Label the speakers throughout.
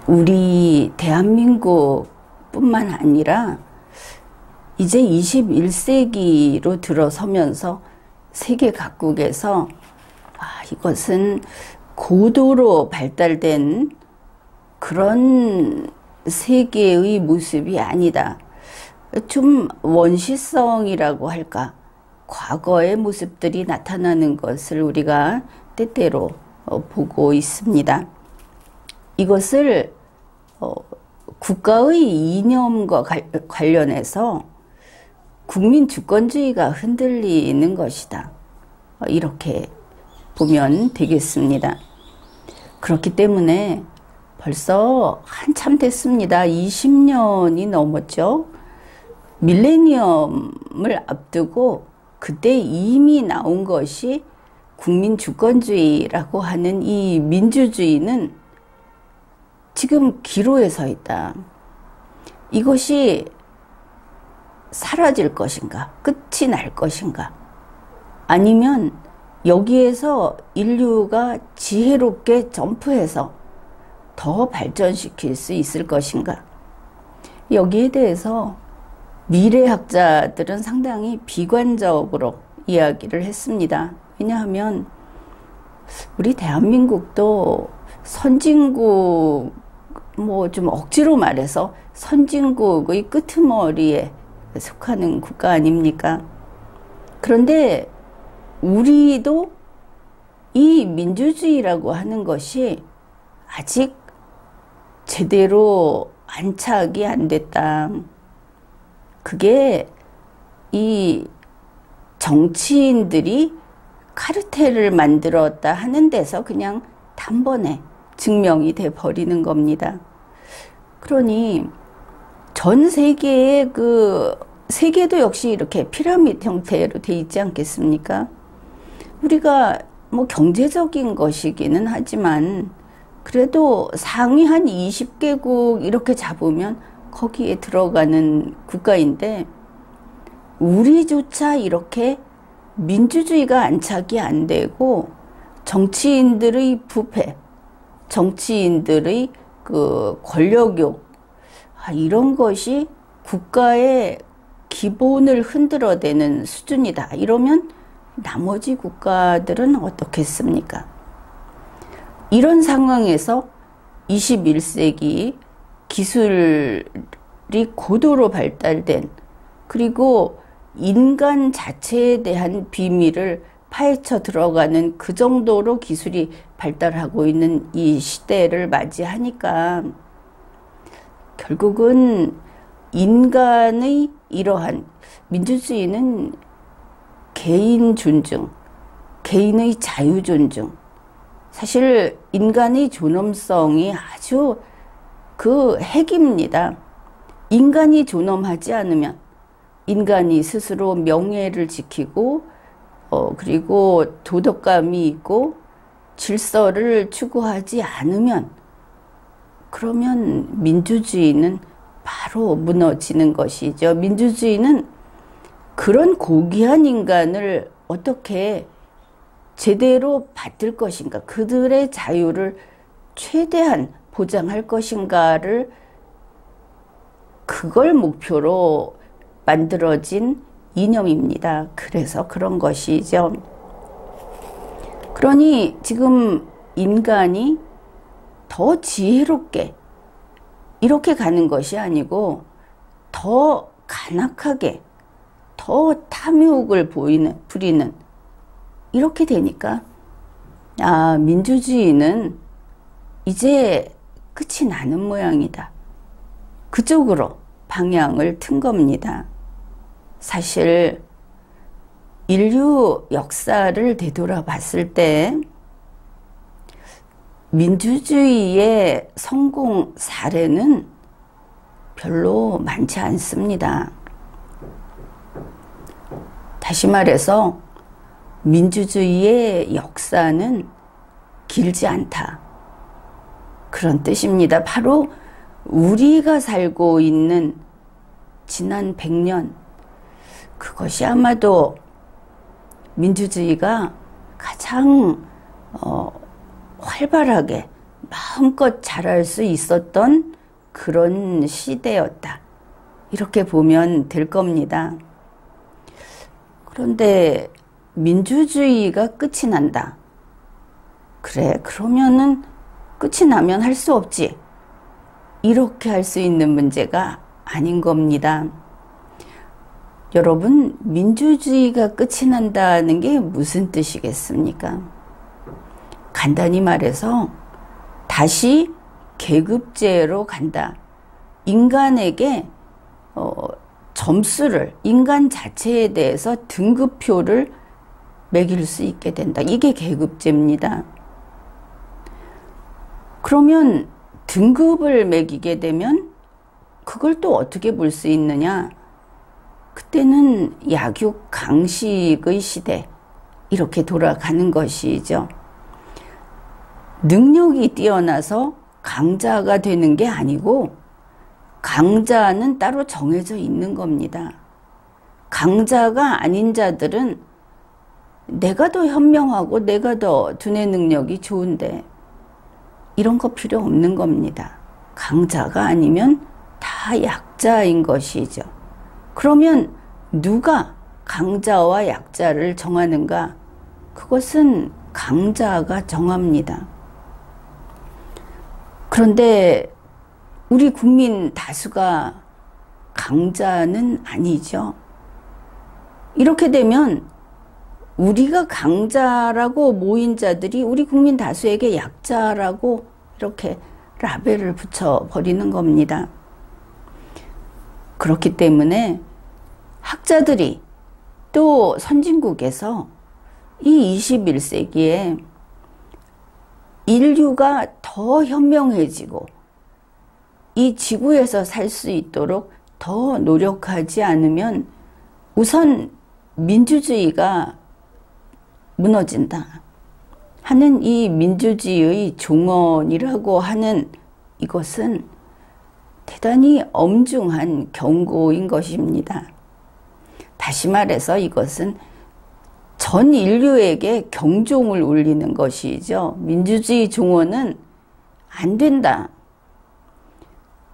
Speaker 1: 우리 대한민국뿐만 아니라 이제 21세기로 들어서면서 세계 각국에서 이것은 고도로 발달된 그런 세계의 모습이 아니다. 좀 원시성이라고 할까? 과거의 모습들이 나타나는 것을 우리가 때때로 보고 있습니다. 이것을 국가의 이념과 관련해서 국민 주권주의가 흔들리는 것이다. 이렇게 보면 되겠습니다. 그렇기 때문에 벌써 한참 됐습니다. 20년이 넘었죠. 밀레니엄을 앞두고 그때 이미 나온 것이 국민 주권주의라고 하는 이 민주주의는 지금 기로에 서 있다. 이것이 사라질 것인가? 끝이 날 것인가? 아니면 여기에서 인류가 지혜롭게 점프해서 더 발전시킬 수 있을 것인가? 여기에 대해서 미래학자들은 상당히 비관적으로 이야기를 했습니다. 왜냐하면 우리 대한민국도 선진국, 좀 억지로 말해서 선진국의 끄트머리에 속하는 국가 아닙니까? 그런데 우리도 이 민주주의라고 하는 것이 아직 제대로 안착이 안 됐다. 그게 이 정치인들이 카르텔을 만들었다 하는 데서 그냥 단번에 증명이 돼 버리는 겁니다. 그러니 전 세계의 세계도 역시 이렇게 피라미드 형태로 돼 있지 않겠습니까? 우리가 경제적인 것이기는 하지만 그래도 상위 한 20개국 이렇게 잡으면 거기에 들어가는 국가인데 우리조차 이렇게 민주주의가 안착이 안 되고 정치인들의 부패, 정치인들의 권력욕, 이런 것이 국가의 기본을 흔들어대는 수준이다. 이러면 나머지 국가들은 어떻겠습니까? 이런 상황에서 21세기 기술이 고도로 발달된, 그리고 인간 자체에 대한 비밀을 파헤쳐 들어가는 그 정도로 기술이 발달하고 있는 이 시대를 맞이하니까 결국은 인간의 이러한 민주주의는 개인 존중, 개인의 자유 존중, 사실 인간의 존엄성이 아주 핵입니다. 인간이 존엄하지 않으면 인간이 스스로 명예를 지키고 그리고 도덕감이 있고 질서를 추구하지 않으면 그러면 민주주의는 바로 무너지는 것이죠. 민주주의는 그런 고귀한 인간을 어떻게 제대로 받들 것인가, 그들의 자유를 최대한 보장할 것인가를 그걸 목표로 만들어진 이념입니다. 그래서 그런 것이죠. 그러니 지금 인간이 더 지혜롭게 이렇게 가는 것이 아니고 더 간악하게, 더 탐욕을 부리는 이렇게 되니까 민주주의는 이제 끝이 나는 모양이다. 그쪽으로 방향을 튼 겁니다. 사실 인류 역사를 되돌아봤을 때 민주주의의 성공 사례는 별로 많지 않습니다. 다시 말해서 민주주의의 역사는 길지 않다. 그런 뜻입니다. 바로 우리가 살고 있는 지난 100년, 그것이 아마도 민주주의가 가장 활발하게 마음껏 잘할 수 있었던 그런 시대였다. 이렇게 보면 될 겁니다. 그런데 민주주의가 끝이 난다. 그래, 그러면은 끝이 나면 할 수 없지. 이렇게 할 수 있는 문제가 아닌 겁니다. 여러분, 민주주의가 끝이 난다는 게 무슨 뜻이겠습니까? 간단히 말해서 다시 계급제로 간다. 인간에게 점수를, 인간 자체에 대해서 등급표를 매길 수 있게 된다. 이게 계급제입니다. 그러면 등급을 매기게 되면 그걸 또 어떻게 볼 수 있느냐? 그때는 약육 강식의 시대, 이렇게 돌아가는 것이죠. 능력이 뛰어나서 강자가 되는 게 아니고 강자는 따로 정해져 있는 겁니다. 강자가 아닌 자들은 내가 더 현명하고 내가 더 두뇌 능력이 좋은데 이런 거 필요 없는 겁니다. 강자가 아니면 다 약자인 것이죠. 그러면 누가 강자와 약자를 정하는가? 그것은 강자가 정합니다. 그런데 우리 국민 다수가 강자는 아니죠. 이렇게 되면 우리가 강자라고 모인 자들이 우리 국민 다수에게 약자라고 이렇게 라벨을 붙여버리는 겁니다. 그렇기 때문에 학자들이 또 선진국에서 이 21세기에 인류가 더 현명해지고 이 지구에서 살 수 있도록 더 노력하지 않으면 우선 민주주의가 무너진다 하는 이 민주주의의 종언이라고 하는 이것은 대단히 엄중한 경고인 것입니다. 다시 말해서 이것은 전 인류에게 경종을 울리는 것이죠. 민주주의 종언은 안 된다.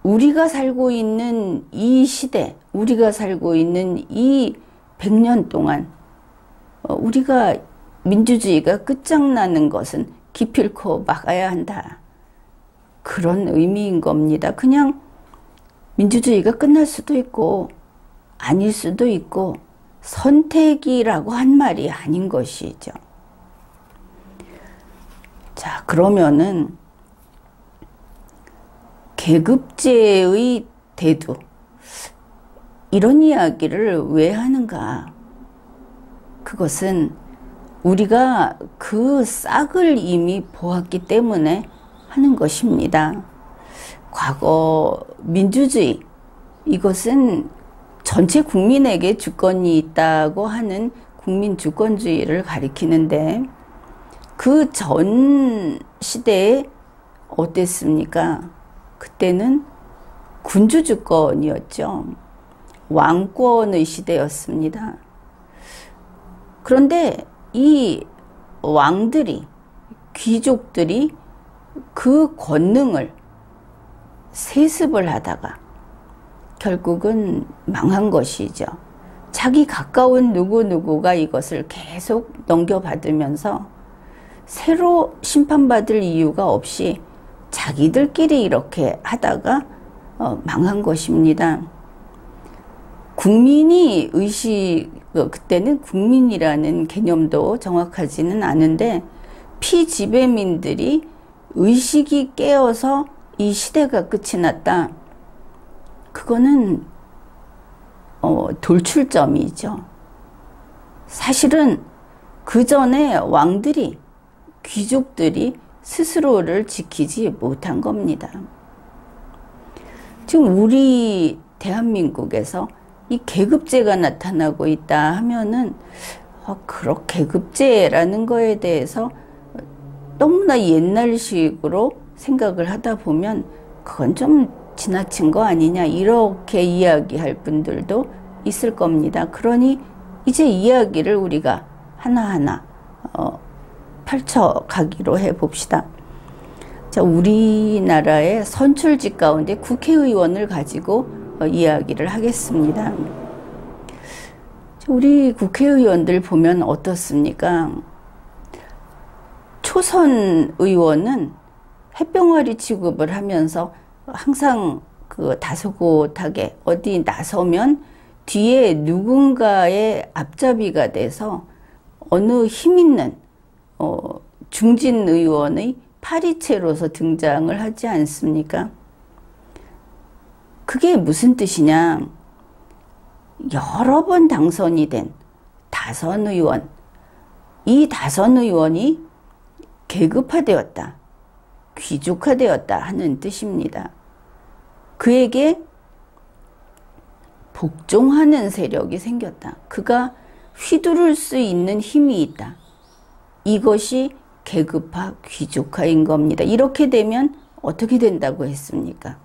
Speaker 1: 우리가 살고 있는 이 시대, 우리가 살고 있는 이 100년 동안 우리가 민주주의가 끝장나는 것은 기필코 막아야 한다. 그런 의미인 겁니다. 그냥 민주주의가 끝날 수도 있고 아닐 수도 있고 선택이라고 한 말이 아닌 것이죠. 자, 그러면은 계급제의 대두, 이런 이야기를 왜 하는가? 그것은 우리가 그 싹을 이미 보았기 때문에 하는 것입니다. 과거 민주주의, 이것은 전체 국민에게 주권이 있다고 하는 국민 주권주의를 가리키는데 그 전 시대에 어땠습니까? 그때는 군주 주권이었죠. 왕권의 시대였습니다. 그런데 이 왕들이, 귀족들이 그 권능을 세습을 하다가 결국은 망한 것이죠. 자기 가까운 누구누구가 이것을 계속 넘겨받으면서 새로 심판받을 이유가 없이 자기들끼리 이렇게 하다가 망한 것입니다. 국민이 그때는 국민이라는 개념도 정확하지는 않은데 피지배민들이 의식이 깨어서 이 시대가 끝이 났다. 그거는 돌출점이죠. 사실은 그 전에 왕들이, 귀족들이 스스로를 지키지 못한 겁니다. 지금 우리 대한민국에서 이 계급제가 나타나고 있다 하면은 그렇게 계급제라는 거에 대해서 너무나 옛날식으로 생각을 하다 보면 그건 좀 지나친 거 아니냐, 이렇게 이야기할 분들도 있을 겁니다. 그러니 이제 이야기를 우리가 하나하나 펼쳐가기로 해봅시다. 자, 우리나라의 선출직 가운데 국회의원을 가지고 이야기를 하겠습니다. 우리 국회의원들 보면 어떻습니까? 초선 의원은 햇병아리 취급을 하면서 항상 그 다소곳하게 어디 나서면 뒤에 누군가의 앞잡이가 돼서 어느 힘있는 중진 의원의 파리채로서 등장을 하지 않습니까? 그게 무슨 뜻이냐? 여러 번 당선이 된 다선 의원, 이 다선 의원이 계급화되었다, 귀족화되었다 하는 뜻입니다. 그에게 복종하는 세력이 생겼다. 그가 휘두를 수 있는 힘이 있다. 이것이 계급화, 귀족화인 겁니다. 이렇게 되면 어떻게 된다고 했습니까?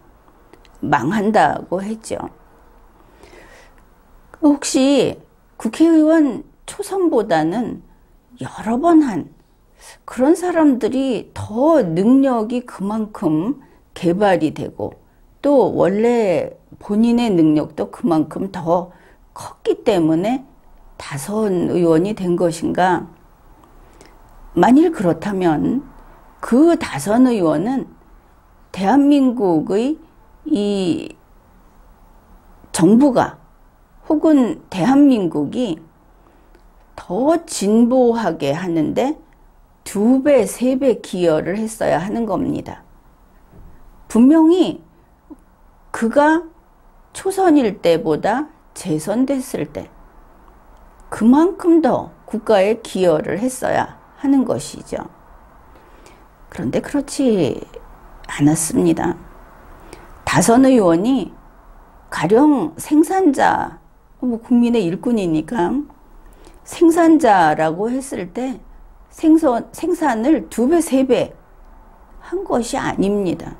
Speaker 1: 망한다고 했죠. 혹시 국회의원 초선보다는 여러 번 한 그런 사람들이 더 능력이 그만큼 개발이 되고 또 원래 본인의 능력도 그만큼 더 컸기 때문에 다선 의원이 된 것인가? 만일 그렇다면 그 다선 의원은 대한민국의 이 정부가 혹은 대한민국이 더 진보하게 하는데 2배, 3배 기여를 했어야 하는 겁니다. 분명히 그가 초선일 때보다 재선됐을 때 그만큼 더 국가에 기여를 했어야 하는 것이죠. 그런데 그렇지 않았습니다. 다선 의원이 가령 생산자, 국민의 일꾼이니까 생산자라고 했을 때 생산을 2배, 3배 한 것이 아닙니다.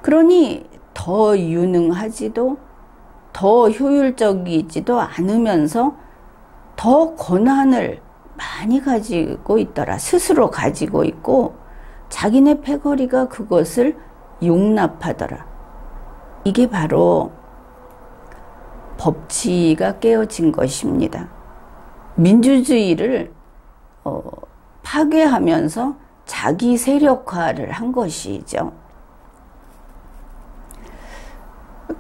Speaker 1: 그러니 더 유능하지도 더 효율적이지도 않으면서 더 권한을 많이 가지고 있더라. 스스로 가지고 있고 자기네 패거리가 그것을 용납하더라. 이게 바로 법치가 깨어진 것입니다. 민주주의를 파괴하면서 자기 세력화를 한 것이죠.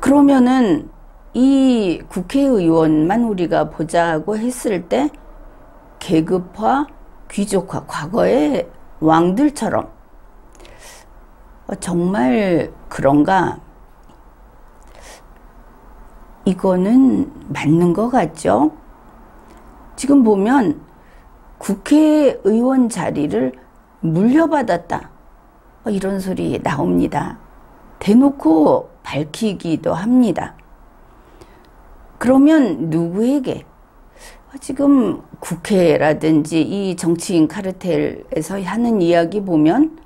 Speaker 1: 그러면은 이 국회의원만 우리가 보자고 했을 때 계급화, 귀족화, 과거의 왕들처럼 정말 그런가? 이거는 맞는 것 같죠? 지금 보면 국회의원 자리를 물려받았다. 이런 소리 나옵니다. 대놓고 밝히기도 합니다. 그러면 누구에게? 지금 국회라든지 이 정치인 카르텔에서 하는 이야기 보면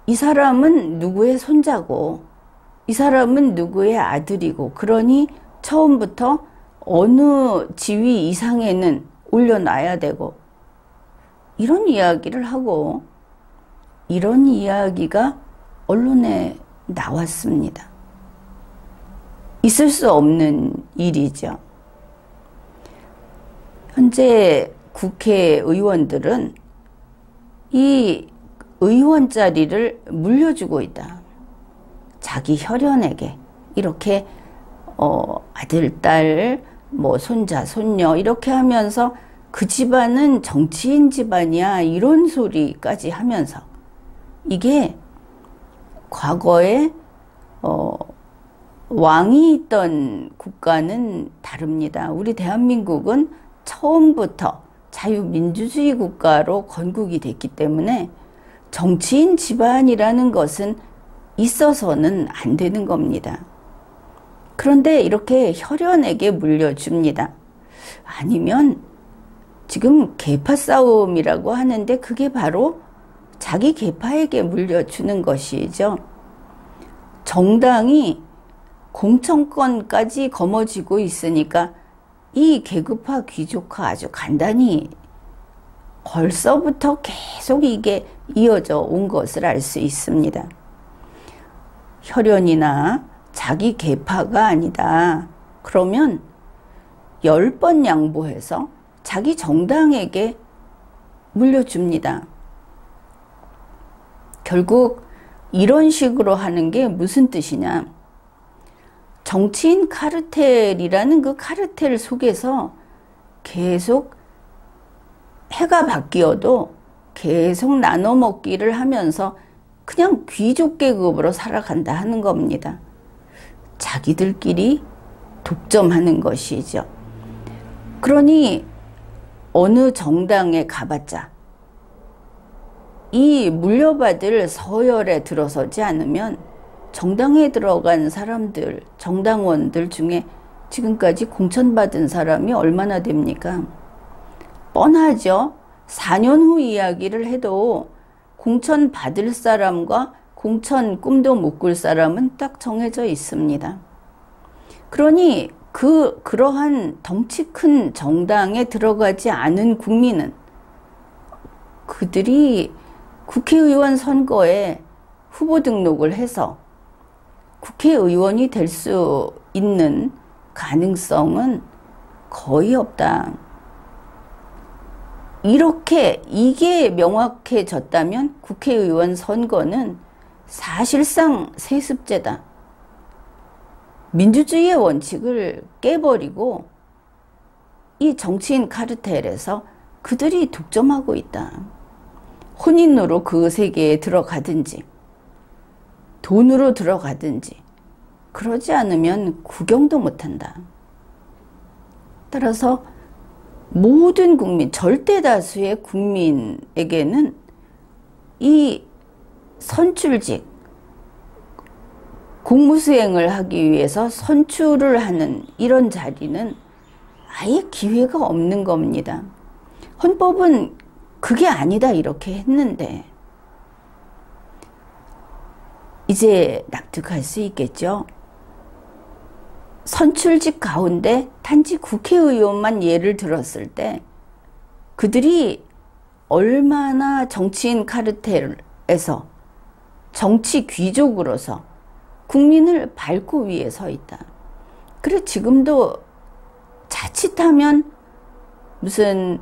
Speaker 1: 이 사람은 누구의 손자고 이 사람은 누구의 아들이고 그러니 처음부터 어느 지위 이상에는 올려놔야 되고 이런 이야기를 하고 이런 이야기가 언론에 나왔습니다. 있을 수 없는 일이죠. 현재 국회의원들은 이 의원 자리를 물려주고 있다. 자기 혈연에게 이렇게 아들, 딸, 손자, 손녀 이렇게 하면서 그 집안은 정치인 집안이야 이런 소리까지 하면서 이게 과거에 왕이 있던 국가는 다릅니다. 우리 대한민국은 처음부터 자유민주주의 국가로 건국이 됐기 때문에 정치인 집안이라는 것은 있어서는 안 되는 겁니다. 그런데 이렇게 혈연에게 물려줍니다. 아니면 지금 계파 싸움이라고 하는데 그게 바로 자기 계파에게 물려주는 것이죠. 정당이 공천권까지 거머쥐고 있으니까 이 계급화, 귀족화 아주 간단히 벌써부터 계속 이게 이어져 온 것을 알 수 있습니다. 혈연이나 자기 계파가 아니다. 그러면 10번 양보해서 자기 정당에게 물려줍니다. 결국 이런 식으로 하는 게 무슨 뜻이냐? 정치인 카르텔이라는 그 카르텔 속에서 계속 해가 바뀌어도 계속 나눠 먹기를 하면서 그냥 귀족 계급으로 살아간다 하는 겁니다. 자기들끼리 독점하는 것이죠. 그러니 어느 정당에 가봤자 이 물려받을 서열에 들어서지 않으면 정당에 들어간 사람들, 정당원들 중에 지금까지 공천받은 사람이 얼마나 됩니까? 뻔하죠. 4년 후 이야기를 해도 공천 받을 사람과 공천 꿈도 못 꿀 사람은 딱 정해져 있습니다. 그러니 그러한 덩치 큰 정당에 들어가지 않은 국민은 그들이 국회의원 선거에 후보 등록을 해서 국회의원이 될 수 있는 가능성은 거의 없다. 이게 명확해졌다면 국회의원 선거는 사실상 세습제다. 민주주의의 원칙을 깨버리고 이 정치인 카르텔에서 그들이 독점하고 있다. 혼인으로 그 세계에 들어가든지 돈으로 들어가든지 그러지 않으면 구경도 못한다. 따라서 모든 국민, 절대 다수의 국민에게는 이 선출직, 공무수행을 하기 위해서 선출을 하는 이런 자리는 아예 기회가 없는 겁니다. 헌법은 그게 아니다 이렇게 했는데 이제 납득할 수 있겠죠. 선출직 가운데 단지 국회의원만 예를 들었을 때 그들이 얼마나 정치인 카르텔에서 정치 귀족으로서 국민을 밟고 위에 서 있다. 그래 지금도 자칫하면 무슨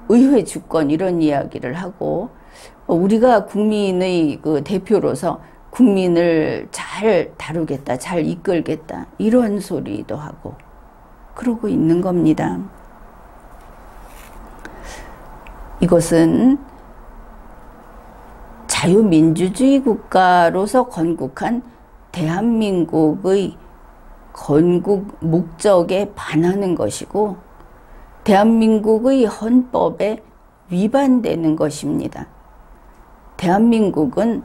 Speaker 1: 의회 주권 이런 이야기를 하고 우리가 국민의 그 대표로서 국민을 잘 다루겠다, 잘 이끌겠다 이런 소리도 하고 그러고 있는 겁니다. 이것은 자유민주주의 국가로서 건국한 대한민국의 건국 목적에 반하는 것이고 대한민국의 헌법에 위반되는 것입니다. 대한민국은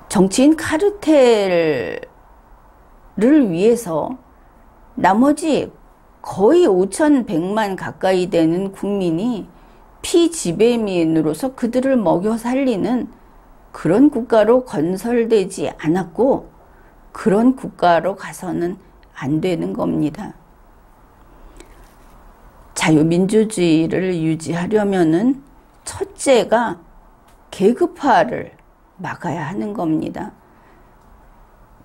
Speaker 1: 정치인 카르텔을 위해서 나머지 거의 5,100만 가까이 되는 국민이 피지배민으로서 그들을 먹여 살리는 그런 국가로 건설되지 않았고 그런 국가로 가서는 안 되는 겁니다. 자유민주주의를 유지하려면은 첫째가 계급화를 막아야 하는 겁니다.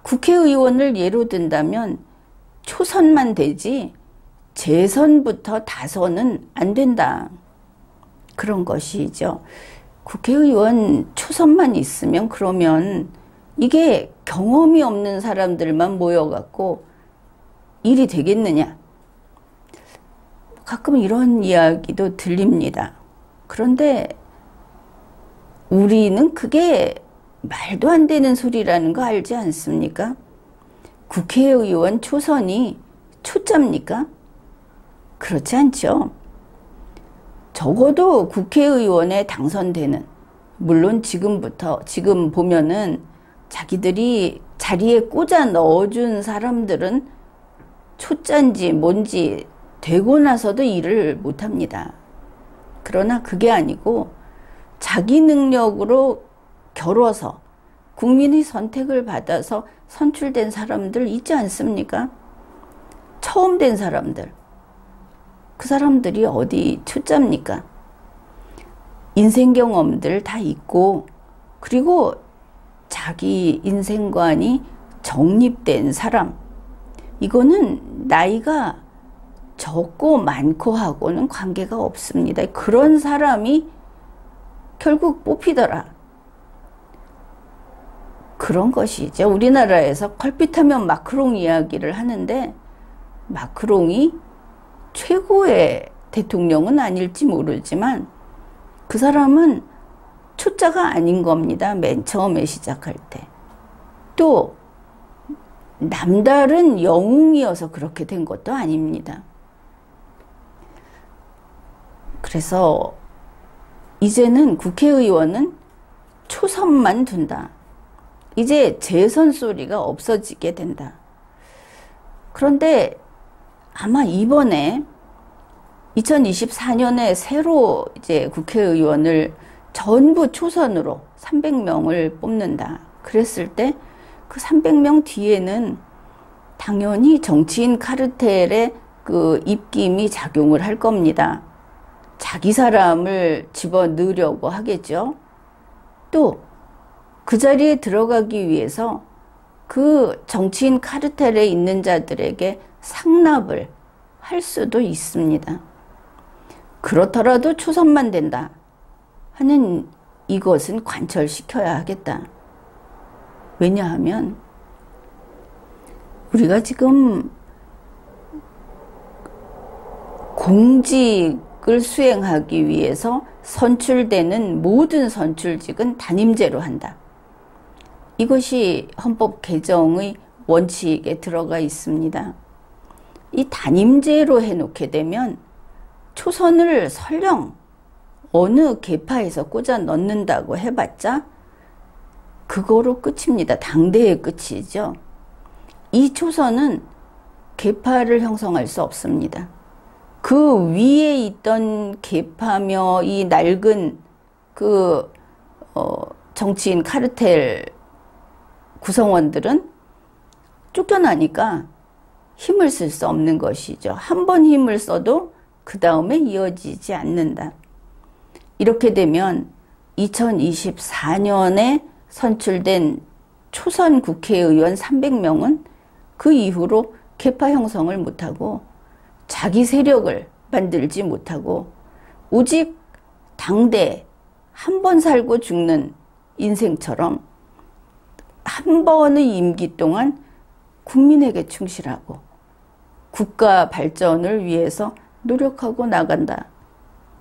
Speaker 1: 국회의원을 예로 든다면 초선만 되지 재선부터 다선은 안 된다. 그런 것이죠. 국회의원 초선만 있으면 그러면 이게 경험이 없는 사람들만 모여갖고 일이 되겠느냐. 가끔 이런 이야기도 들립니다. 그런데 우리는 그게 말도 안 되는 소리라는 거 알지 않습니까? 국회의원 초선이 초짜입니까? 그렇지 않죠. 적어도 국회의원에 당선되는, 물론 지금 보면은 자기들이 자리에 꽂아 넣어준 사람들은 초짜인지 뭔지 되고 나서도 일을 못합니다. 그러나 그게 아니고 자기 능력으로 겨뤄서 국민의 선택을 받아서 선출된 사람들 있지 않습니까? 처음 된 사람들. 그 사람들이 어디 초짜입니까? 인생 경험들 다 있고, 그리고 자기 인생관이 정립된 사람, 이거는 나이가 적고 많고 하고는 관계가 없습니다. 그런 사람이 결국 뽑히더라. 그런 것이죠. 우리나라에서 걸핏하면 마크롱 이야기를 하는데, 마크롱이 최고의 대통령은 아닐지 모르지만 그 사람은 초짜가 아닌 겁니다. 맨 처음에 시작할 때. 또 남다른 영웅이어서 그렇게 된 것도 아닙니다. 그래서 이제는 국회의원은 초선만 둔다. 이제 재선 소리가 없어지게 된다. 그런데 아마 이번에 2024년에 새로 이제 국회의원을 전부 초선으로 300명을 뽑는다. 그랬을 때 그 300명 뒤에는 당연히 정치인 카르텔의 그 입김이 작용을 할 겁니다. 자기 사람을 집어넣으려고 하겠죠. 또 그 자리에 들어가기 위해서 그 정치인 카르텔에 있는 자들에게 상납을 할 수도 있습니다. 그렇더라도 초선만 된다 하는 이것은 관철시켜야 하겠다. 왜냐하면 우리가 지금 공직을 수행하기 위해서 선출되는 모든 선출직은 단임제로 한다. 이것이 헌법 개정의 원칙에 들어가 있습니다. 이 단임제로 해놓게 되면 초선을 설령 어느 계파에서 꽂아 넣는다고 해봤자 그거로 끝입니다. 당대의 끝이죠. 이 초선은 계파를 형성할 수 없습니다. 그 위에 있던 계파며 이 낡은 그 정치인 카르텔 구성원들은 쫓겨나니까 힘을 쓸 수 없는 것이죠. 한 번 힘을 써도 그 다음에 이어지지 않는다. 이렇게 되면 2024년에 선출된 초선 국회의원 300명은 그 이후로 계파 형성을 못하고 자기 세력을 만들지 못하고 오직 당대 한 번 살고 죽는 인생처럼 한 번의 임기 동안 국민에게 충실하고 국가 발전을 위해서 노력하고 나간다.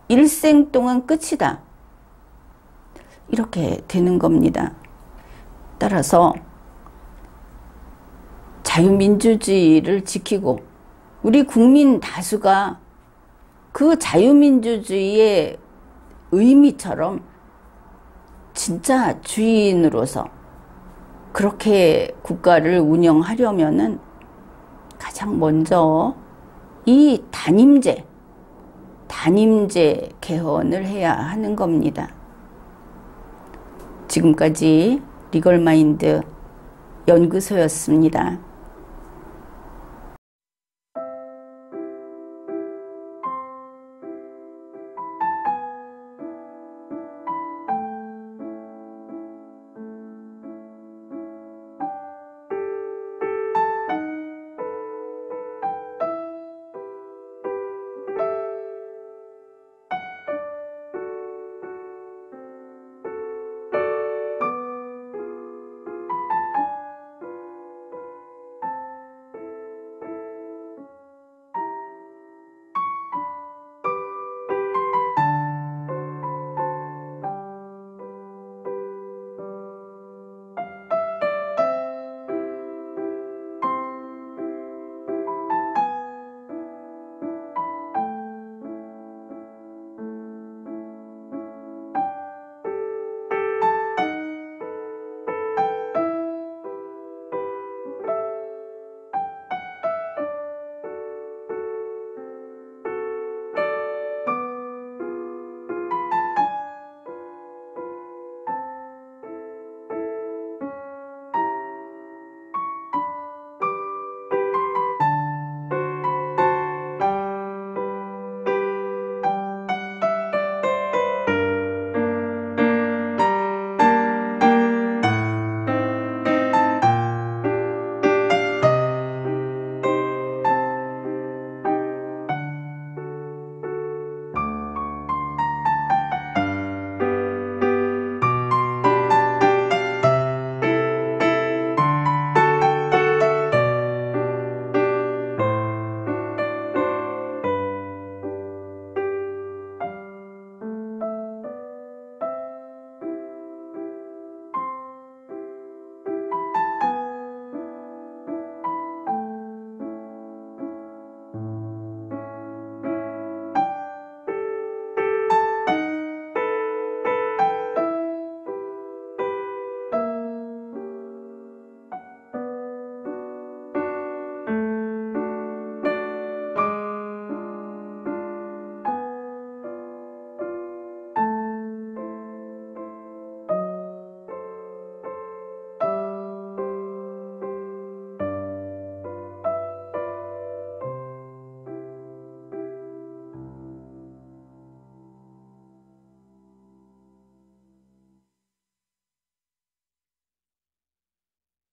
Speaker 1: 일생 동안 끝이다. 이렇게 되는 겁니다. 따라서 자유민주주의를 지키고 우리 국민 다수가 그 자유민주주의의 의미처럼 진짜 주인으로서 그렇게 국가를 운영하려면은 가장 먼저 이 단임제 개헌을 해야 하는 겁니다. 지금까지 리걸마인드 연구소였습니다.